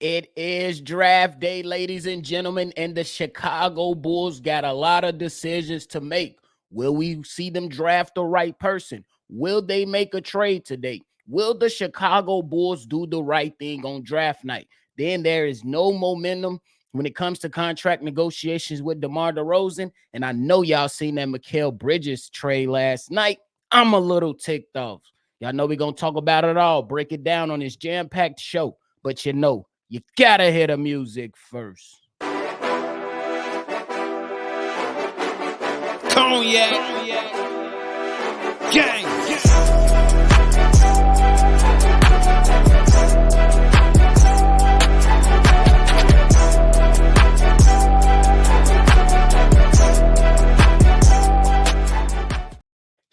It is draft day, ladies and gentlemen, and the Chicago Bulls got a lot of decisions to make. Will we see them draft the right person? Will they make a trade today? Will the Chicago Bulls do the right thing on draft night? Then there is no momentum when it comes to contract negotiations with DeMar DeRozan. And I know y'all seen that Mikal Bridges trade last night. I'm a little ticked off. Y'all know we're going to talk about it all, break it down on this jam-packed show. But you gotta hear the music first. Cognac, gang.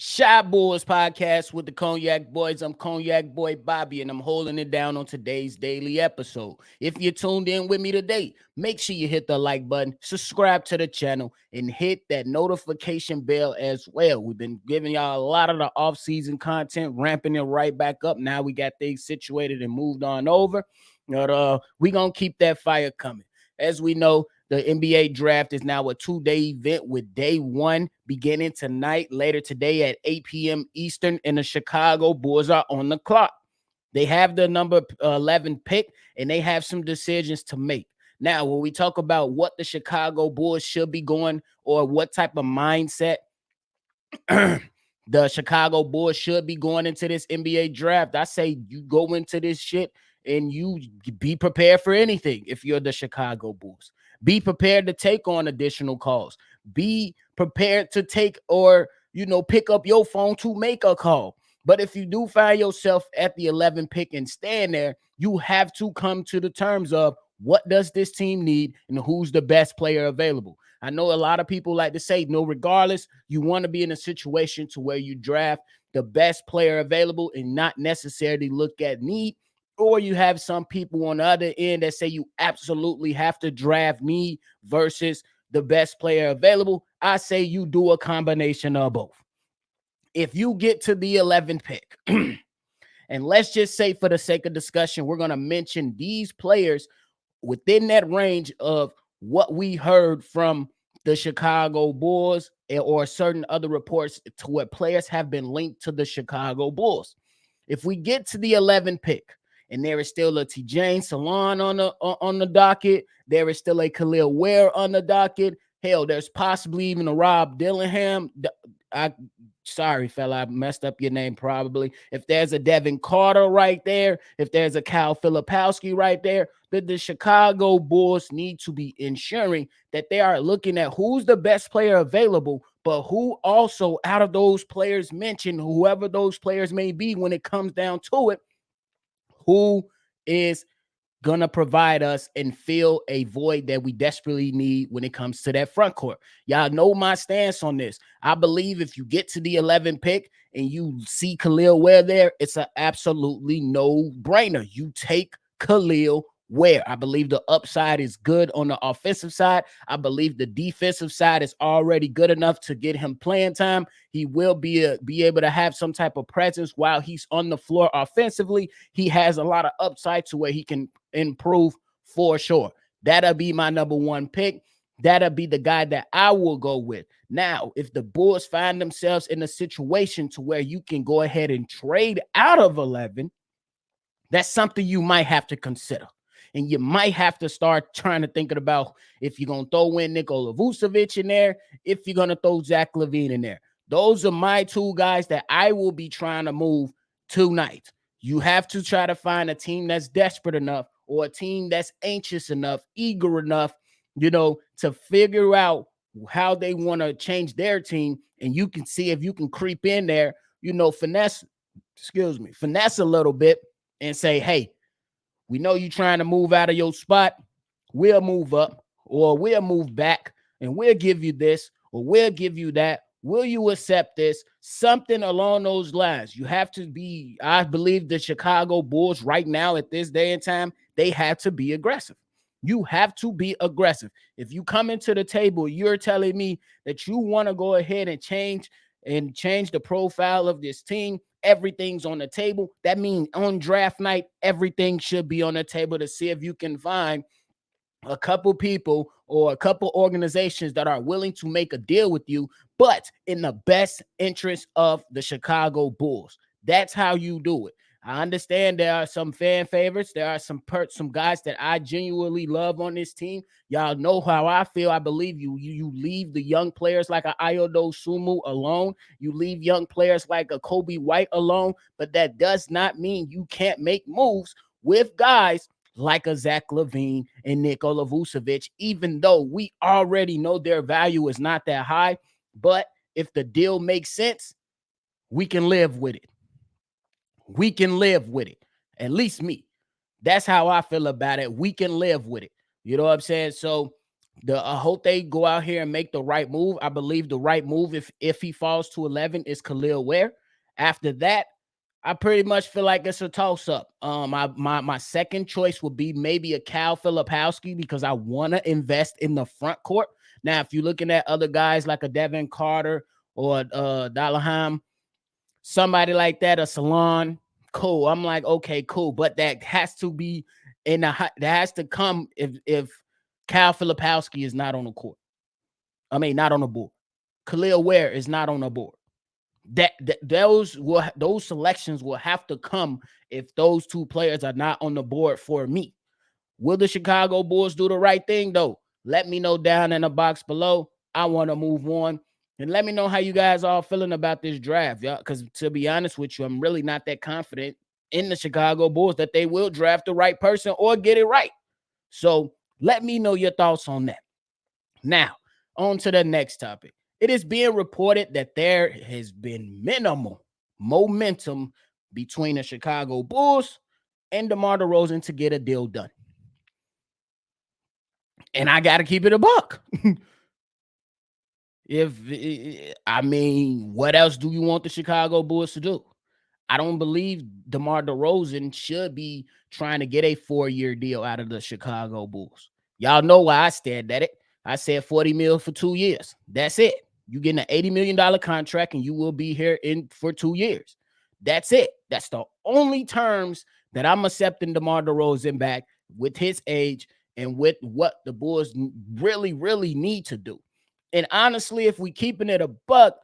Shy Boys podcast with the Cognac Boys. I'm Cognac Boy Bobby, and I'm holding it down on today's daily episode. If you tuned in with me today, make sure you hit the like button, subscribe to the channel, and hit that notification bell as well. We've been giving y'all a lot of the off-season content, ramping it right back up. Now we got things situated and moved on over. But we're going to keep that fire coming. As we know, the NBA draft is now a 2-day event with day one beginning tonight, later today at 8 p.m. Eastern, and the Chicago Bulls are on the clock. They have the number 11 pick, and they have some decisions to make. Now, when we talk about what the Chicago Bulls should be going or what type of mindset the Chicago Bulls should be going into this NBA draft, I say you go into this shit and you be prepared for anything if you're the Chicago Bulls. Be prepared to take on additional calls. Be prepared to take or, pick up your phone to make a call. But if you do find yourself at the 11 pick and stand there, you have to come to the terms of what does this team need and who's the best player available. I know a lot of people like to say, no, regardless, you want to be in a situation to where you draft the best player available and not necessarily look at need. Or you have some people on the other end that say you absolutely have to draft need versus the best player available. I say you do a combination of both. If you get to the 11th pick, and let's just say for the sake of discussion, we're going to mention these players within that range of what we heard from the Chicago Bulls or certain other reports to what players have been linked to the Chicago Bulls. If we get to the 11th pick, and there is still a T.J. Salon on the docket. There is still a Khalil Ware on the docket. Hell, there's possibly even a Rob Dillingham. Sorry, fella, I messed up your name probably. If there's a Devin Carter right there, if there's a Kyle Filipowski right there, the Chicago Bulls need to be ensuring that they are looking at who's the best player available, but who also out of those players mentioned, whoever those players may be when it comes down to it, who is going to provide us and fill a void that we desperately need when it comes to that front court. Y'all know my stance on this. I believe if you get to the 11th pick and you see Khalil Ware there, it's an absolutely no-brainer. You take Khalil Ware. I believe the upside is good on the offensive side. I believe the defensive side is already good enough to get him playing time. He will be able to have some type of presence while he's on the floor offensively. He has a lot of upside to where he can improve for sure. That'll be my number one pick. That'll be the guy that I will go with. Now, if the Bulls find themselves in a situation to where you can go ahead and trade out of 11, that's something you might have to consider. And you might have to start trying to think about if you're going to throw in Nikola Vucevic in there, if you're going to throw Zach LaVine in there. Those are my two guys that I will be trying to move tonight. You have to try to find a team that's desperate enough or a team that's anxious enough, eager enough, to figure out how they want to change their team. And you can see if you can creep in there, finesse a little bit and say, hey, we know you're trying to move out of your spot. We'll move up or we'll move back and we'll give you this or we'll give you that. Will you accept this? Something along those lines. You have to be, I believe the Chicago Bulls right now at this day and time, they have to be aggressive. You have to be aggressive. If you come into the table, you're telling me that you want to go ahead and change the profile of this team, everything's on the table. That means on draft night, everything should be on the table to see if you can find a couple people or a couple organizations that are willing to make a deal with you, but in the best interest of the Chicago Bulls. That's how you do it. I understand there are some fan favorites. There are some guys that I genuinely love on this team. Y'all know how I feel. I believe you leave the young players like a Ayodo Sumu alone. You leave young players like a Kobe White alone, but that does not mean you can't make moves with guys like a Zach LaVine and Nikola Vucevic, even though we already know their value is not that high. But if the deal makes sense, we can live with it. We can live with it. At least me. That's how I feel about it. We can live with it. You know what I'm saying? So I hope they go out here and make the right move. I believe the right move, if he falls to 11, is Khalil Ware. After that, I pretty much feel like it's a toss-up. My second choice would be maybe a Cal Filipowski because I want to invest in the front court. Now, if you're looking at other guys like a Devin Carter or Dallahan, somebody like that, a Salon, cool. I'm like, okay, cool. But that has to be that has to come if Cal Filipowski is not on the court. I mean, not on the board. Khalil Ware is not on the board. Those selections will have to come if those two players are not on the board for me. Will the Chicago Bulls do the right thing though? Let me know down in the box below. I want to move on. And let me know how you guys are feeling about this draft, y'all. Because to be honest with you, I'm really not that confident in the Chicago Bulls that they will draft the right person or get it right. So let me know your thoughts on that. Now, on to the next topic. It is being reported that there has been minimal momentum between the Chicago Bulls and DeMar DeRozan to get a deal done. And I got to keep it a buck. What else do you want the Chicago Bulls to do? I don't believe DeMar DeRozan should be trying to get a 4-year deal out of the Chicago Bulls. Y'all know why I stand at it. I said 40 mil for 2 years. That's it. You get an $80 million contract and you will be here for 2 years. That's it. That's the only terms that I'm accepting DeMar DeRozan back with his age and with what the Bulls really, really need to do. And honestly, if we keeping it a buck,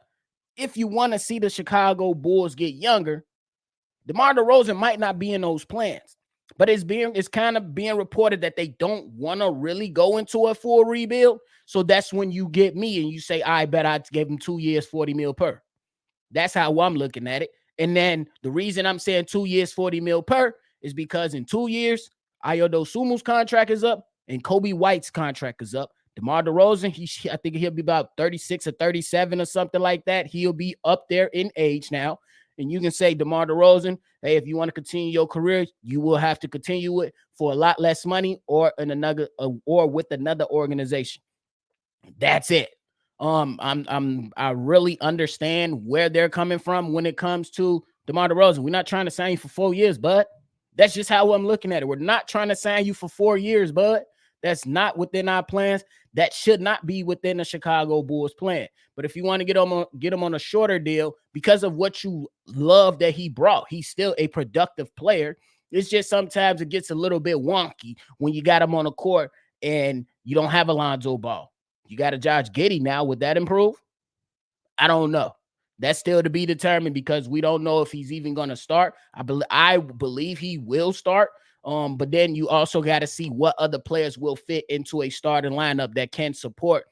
if you want to see the Chicago Bulls get younger, DeMar DeRozan might not be in those plans. But it's kind of being reported that they don't want to really go into a full rebuild. So that's when you get me and you say, I bet I gave him 2 years, 40 mil per. That's how I'm looking at it. And then the reason I'm saying 2 years, 40 mil per is because in 2 years, Ayodo Sumu's contract is up and Kobe White's contract is up. DeMar DeRozan, I think he'll be about 36 or 37 or something like that. He'll be up there in age now. And you can say, DeMar DeRozan, hey, if you want to continue your career, you will have to continue it for a lot less money or with another organization. That's it. I really understand where they're coming from when it comes to DeMar DeRozan. We're not trying to sign you for 4 years, bud. That's just how I'm looking at it. We're not trying to sign you for 4 years, bud. That's not within our plans. That should not be within the Chicago Bulls plan. But if you want to get him on a shorter deal because of what you love that he brought, he's still a productive player. It's just sometimes it gets a little bit wonky when you got him on the court and you don't have Alonzo Ball. You got a Josh Giddey now. Would that improve? I don't know. That's still to be determined because we don't know if he's even going to start. I believe he will start. But then you also got to see what other players will fit into a starting lineup that can support,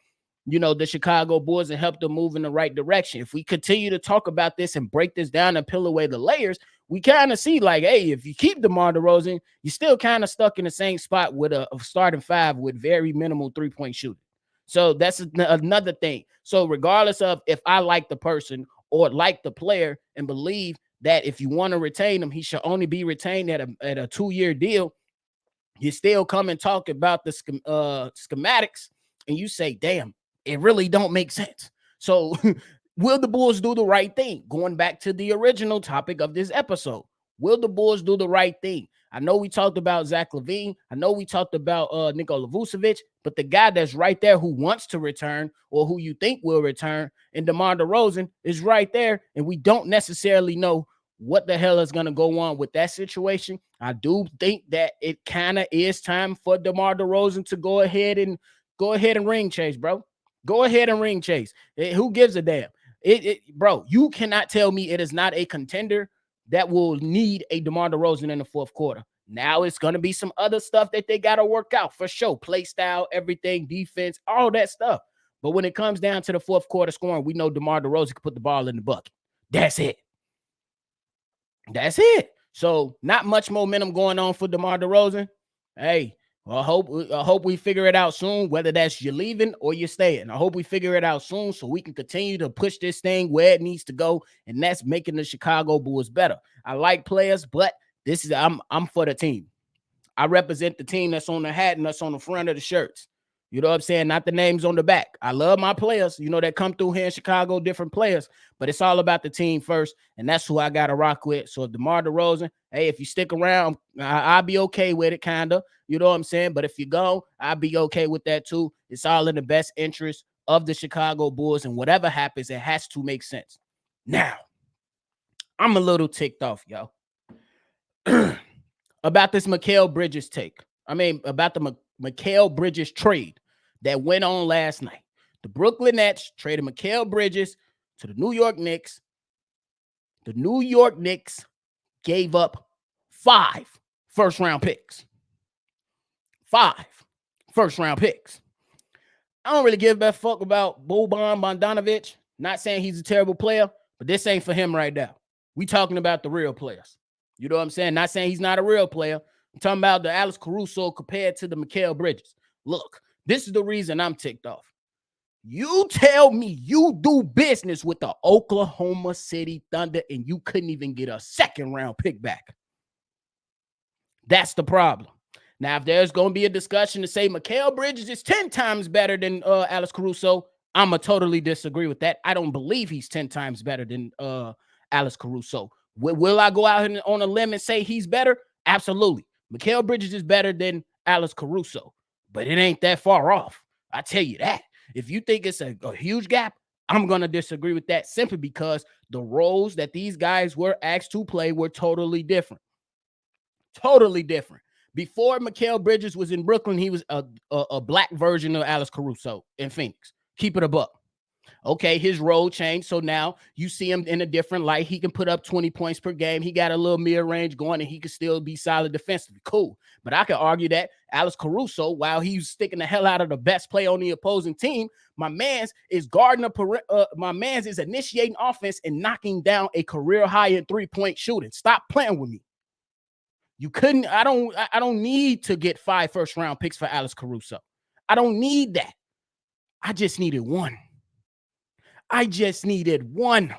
the Chicago Bulls and help them move in the right direction. If we continue to talk about this and break this down and peel away the layers, we kind of see like, hey, if you keep DeMar DeRozan, you're still kind of stuck in the same spot with a starting five with very minimal three-point shooting. So that's another thing. So regardless of if I like the person or like the player and believe that if you want to retain him, he should only be retained at a 2-year deal, you still come and talk about the schematics and you say, damn, it really don't make sense. So will the Bulls do the right thing? Going back to the original topic of this episode, will the Bulls do the right thing? I know we talked about Zach LaVine. I know we talked about Nikola Vucevic, but the guy that's right there who wants to return or who you think will return and DeMar DeRozan is right there. And we don't necessarily know what the hell is going to go on with that situation. I do think that it kind of is time for DeMar DeRozan to go ahead and ring chase, bro. Go ahead and ring chase. Who gives a damn? Bro, you cannot tell me it is not a contender that will need a DeMar DeRozan in the fourth quarter. Now it's going to be some other stuff that they got to work out for sure. Play style, everything, defense, all that stuff. But when it comes down to the fourth quarter scoring, we know DeMar DeRozan can put the ball in the bucket. That's it. That's it. So not much momentum going on for DeMar DeRozan. Hey, I hope we figure it out soon, whether that's you're leaving or you're staying. I hope we figure it out soon so we can continue to push this thing where it needs to go, and that's making the Chicago Bulls better. I like players, but this is I'm for the team. I represent the team that's on the hat and that's on the front of the shirts. You know what I'm saying? Not the names on the back. I love my players, that come through here in Chicago, different players, but it's all about the team first, and that's who I got to rock with. So if DeMar DeRozan, hey, if you stick around, I'll be okay with it, kind of. You know what I'm saying? But if you go, I'll be okay with that too. It's all in the best interest of the Chicago Bulls, and whatever happens, it has to make sense. Now, I'm a little ticked off, yo. About this Mikal Bridges about the Mikal Bridges trade that went on last night. The Brooklyn Nets traded Mikal Bridges to the New York Knicks. The New York Knicks gave up 5 first-round picks. 5 first-round picks. I don't really give a fuck about Boban Bogdanovic. Not saying he's a terrible player, but this ain't for him right now. We talking about the real players. You know what I'm saying? Not saying he's not a real player. I'm talking about the Alex Caruso compared to the Mikal Bridges. Look, this is the reason I'm ticked off. You tell me you do business with the Oklahoma City Thunder and you couldn't even get a second-round pick back. That's the problem. Now, if there's going to be a discussion to say Mikal Bridges is 10 times better than Alex Caruso, I'm going to totally disagree with that. I don't believe he's 10 times better than Alex Caruso. Will I go out on a limb and say he's better? Absolutely. Mikal Bridges is better than Alex Caruso, but it ain't that far off. I tell you that. If you think it's a huge gap, I'm going to disagree with that simply because the roles that these guys were asked to play were totally different. Totally different. Before Mikal Bridges was in Brooklyn, he was a black version of Alex Caruso in Phoenix. Keep it a buck. Okay, his role changed, so now you see him in a different light. He can put up 20 points per game. He got a little mid-range going, and he can still be solid defensively. Cool. But I could argue that Alex Caruso, while he's sticking the hell out of the best play on the opposing team, my man's is initiating offense and knocking down a career high in three-point shooting. Stop playing with me. You couldn't. I don't need to get 5 first-round picks for Alex Caruso. I don't need that. I just needed one. I just needed one.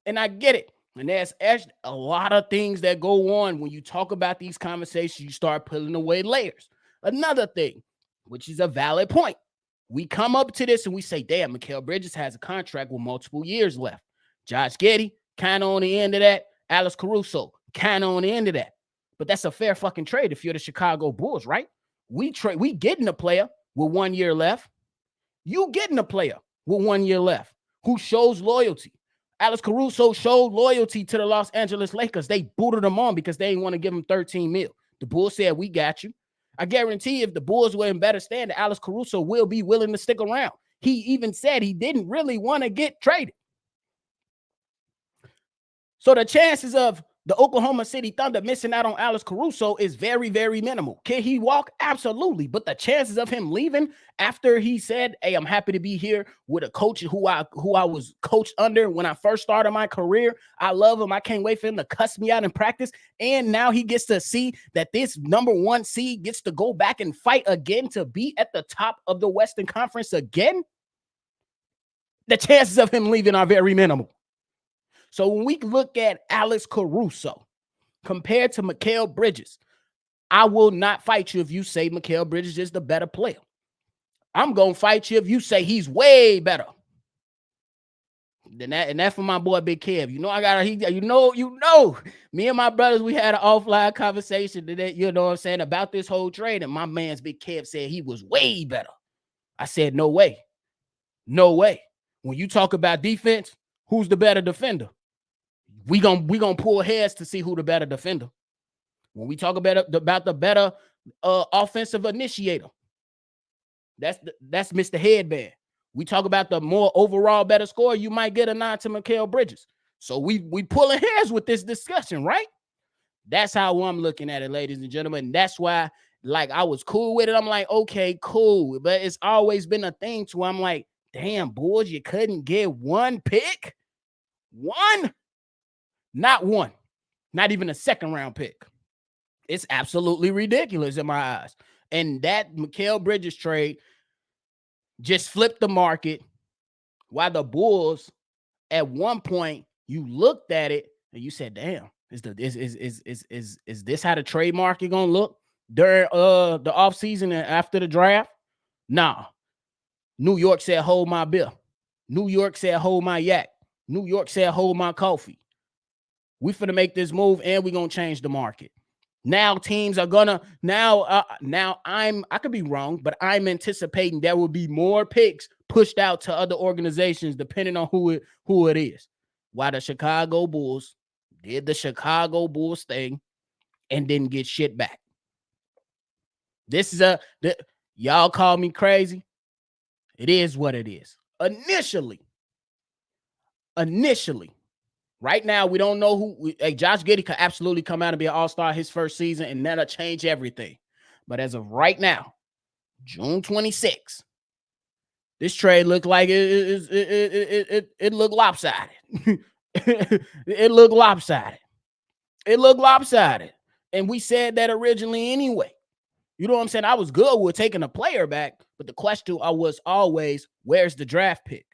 And I get it. And there's a lot of things that go on when you talk about these conversations. You start pulling away layers. Another thing, which is a valid point. We come up to this and we say, damn, Mikal Bridges has a contract with multiple years left. Josh Giddey, kind of on the end of that. Alex Caruso, kind of on the end of that. But that's a fair fucking trade if you're the Chicago Bulls, right? We getting a player with 1 year left. You getting a player with 1 year left who shows loyalty. Alex Caruso showed loyalty to the Los Angeles Lakers. They booted him on because they didn't want to give him 13 mil. The Bulls said, we got you. I guarantee if the Bulls were in better standing, Alex Caruso will be willing to stick around. He even said he didn't really want to get traded. So the chances of the Oklahoma City Thunder missing out on Alex Caruso is very, very minimal. Can he walk? Absolutely. But the chances of him leaving after he said, hey, I'm happy to be here with a coach who I was coached under when I first started my career. I love him. I can't wait for him to cuss me out in practice. And now he gets to see that this number 1 seed gets to go back and fight again to be at the top of the Western Conference again. The chances of him leaving are very minimal. So when we look at Alex Caruso compared to Mikal Bridges, I will not fight you if you say Mikal Bridges is the better player. I'm going to fight you if you say he's way better than that. And that's for my boy Big Kev. Me and my brothers, we had an offline conversation today, you know what I'm saying, about this whole trade. And my man's Big Kev said he was way better. I said, no way. No way. When you talk about defense, who's the better defender? we gonna pull heads to see who the better defender. When we talk about the better offensive initiator, that's Mr. Headband. We talk about the more overall better score, you might get a nod to Mikal Bridges. So we pulling hairs with this discussion, right? That's how I'm looking at it, ladies and gentlemen. That's why, like, I was cool with it. I'm like, okay, cool. But it's always been a thing to where I'm like, damn, Bulls, you couldn't get one pick? One? Not one. Not even a second round pick. It's absolutely ridiculous in my eyes. And that Mikal Bridges trade just flipped the market, while the Bulls, at one point, you looked at it and you said, damn, is this how the trade market gonna look during the offseason and after the draft? Nah. New York said, hold my beer. New York said, hold my yak. New York said, hold my coffee. We finna make this move and we gonna change the market. Now teams are gonna I could be wrong, but I'm anticipating there will be more picks pushed out to other organizations depending on who it is. Why the Chicago Bulls did the Chicago Bulls thing and didn't get shit back. This is y'all call me crazy. It is what it is. Initially, right now, we don't know who. Josh Giddey could absolutely come out and be an all-star his first season, and that'll change everything. But as of right now, June 26th, this trade looked like it looked lopsided. It looked lopsided. It looked lopsided. And we said that originally anyway. You know what I'm saying? I was good with taking a player back, but the question was always, where's the draft pick?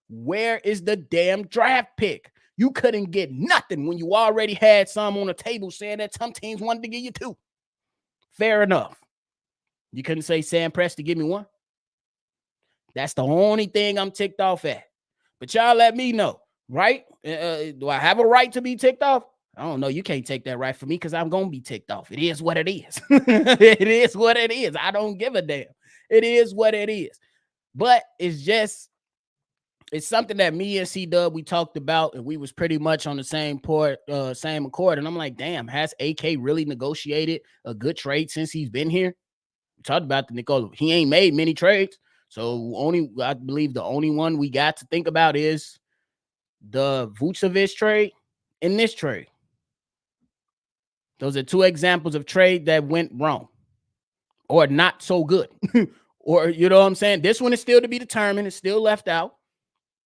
Where is the damn draft pick? You couldn't get nothing when you already had some on the table saying that some teams wanted to give you two. Fair enough. You couldn't say Sam Presti, give me one. That's the only thing I'm ticked off at. But y'all let me know, right? Do I have a right to be ticked off? I don't know. You can't take that right from me because I'm going to be ticked off. It is what it is. It is what it is. I don't give a damn. It is what it is. But it's something that me and CDubb, we talked about, and we was pretty much on the same accord. And I'm like, damn, has AK really negotiated a good trade since he's been here? We talked about the Nikola. He ain't made many trades. So I believe the only one we got to think about is the Vucevic trade and this trade. Those are two examples of trade that went wrong or not so good. Or, you know what I'm saying? This one is still to be determined. It's still left out.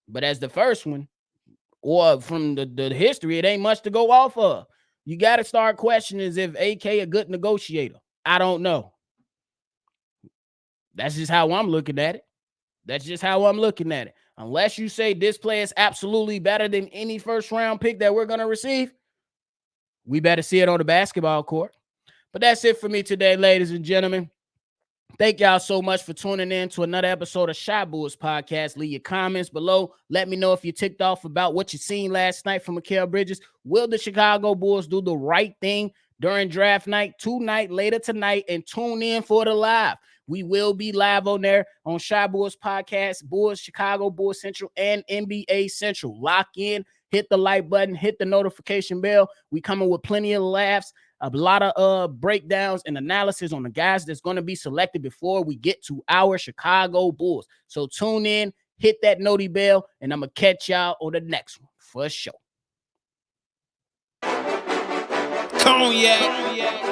But as the first one, or from the history, it ain't much to go off of. You got to start questioning is if AK a good negotiator. I don't know. That's just how I'm looking at it. Unless you say this player is absolutely better than any first round pick that we're going to receive, we better see it on the basketball court. But that's it for me today, ladies and gentlemen. Thank y'all so much for tuning in to another episode of Shy Bulls Podcast. Leave your comments below. Let me know if you're ticked off about what you seen last night from Mikal Bridges. Will the Chicago Bulls do the right thing during draft night tonight, later tonight, and tune in for the live? We will be live on there on Shy Bulls Podcast, Bulls, Chicago Bulls Central, and NBA Central. Lock in, hit the like button, hit the notification bell. We coming with plenty of laughs, a lot of breakdowns and analysis on the guys that's going to be selected before we get to our Chicago Bulls. So tune in, hit that noti bell, and I'm going to catch y'all on the next one for sure. Cognac.